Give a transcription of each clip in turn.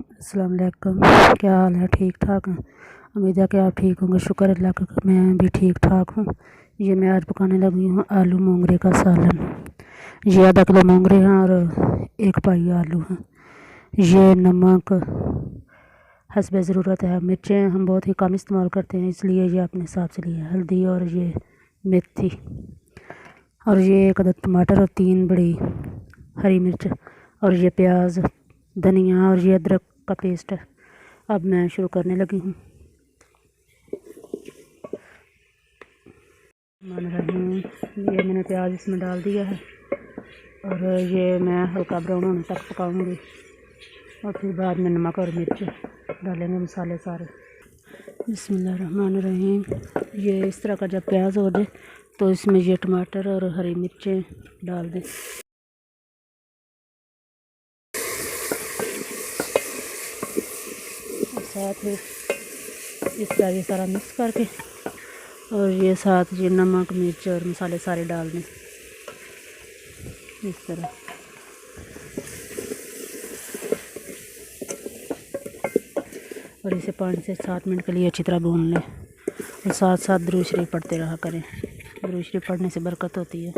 अस्सलाम वालेकुम। क्या हाल है? ठीक ठाक हैं? उम्मीद है कि आप ठीक होंगे। शुक्र अल्लाह का मैं भी ठीक ठाक हूँ। ये मैं आज पकाने लगी हूँ आलू मोंगरे का सालन। ये आधा किलो मोंगरे हैं और एक पाई आलू हैं। ये नमक हस्बे ज़रूरत है। मिर्चें हम बहुत ही कम इस्तेमाल करते हैं, इसलिए ये अपने हिसाब से लिए। हल्दी और ये मेथी और ये एक अदद टमाटर और 3 बड़ी हरी मिर्च और ये प्याज, धनिया और ये अदरक का पेस्ट है। अब मैं शुरू करने लगी हूँ। मान रही हूँ ये मैंने प्याज इसमें डाल दिया है और ये मैं हल्का ब्राउन होने तक पकाऊंगी और फिर बाद में नमक और मिर्च डालेंगे, मसाले सारे। बिस्मिल्लाहिर्रहमानिर्रहीम। ये इस तरह का जब प्याज हो जाए तो इसमें ये टमाटर और हरी मिर्चें डाल दें। साथ ही इस तरह ये सारा मिक्स करके और ये साथ ये नमक मिर्च और मसाले सारे डाल दें इस तरह। और इसे 5 से 7 मिनट के लिए अच्छी तरह भून लें और साथ साथ दुरूद शरीफ पढ़ते रहा करें। दुरूद शरीफ पढ़ने से बरकत होती है।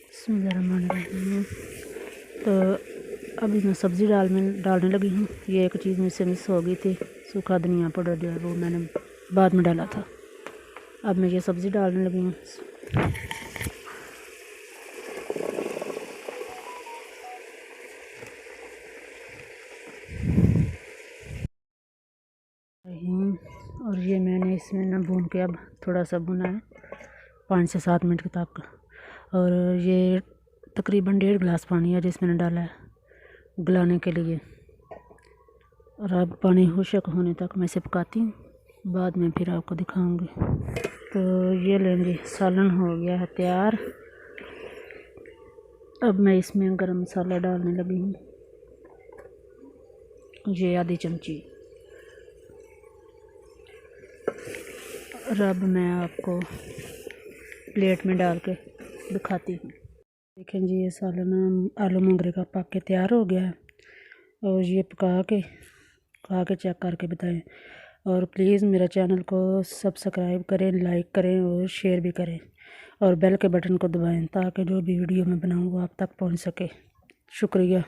बिस्मिल्लाहिर्रहमानिर्रहीम। तो अभी मैं सब्ज़ी डालने लगी हूँ। ये एक चीज़ मुझसे मिस हो गई थी, सूखा धनिया पाउडर जो है वो मैंने बाद में डाला था। अब मैं ये सब्ज़ी डालने लगी हूँ। और ये मैंने इसमें ना भून के अब थोड़ा सा भुना है 5 से 7 मिनट तक। और ये तकरीबन 1.5 गिलास पानी है जिसमें मैंने डाला है गलाने के लिए। और अब पानी खुश्क होने तक मैं इसे पकाती हूँ, बाद में फिर आपको दिखाऊंगी। तो ये लेंगे, सालन हो गया है तैयार। अब मैं इसमें गरम मसाला डालने लगी हूँ, ये आधी चमची। और अब मैं आपको प्लेट में डाल के दिखाती हूँ। देखें जी, ये सालन आलू मोंगरे का पक के तैयार हो गया है। और ये पका के खा के चेक करके बताएं। और प्लीज़ मेरा चैनल को सब्सक्राइब करें, लाइक करें और शेयर भी करें और बेल के बटन को दबाएं ताकि जो भी वीडियो मैं बनाऊँ वो आप तक पहुँच सके। शुक्रिया।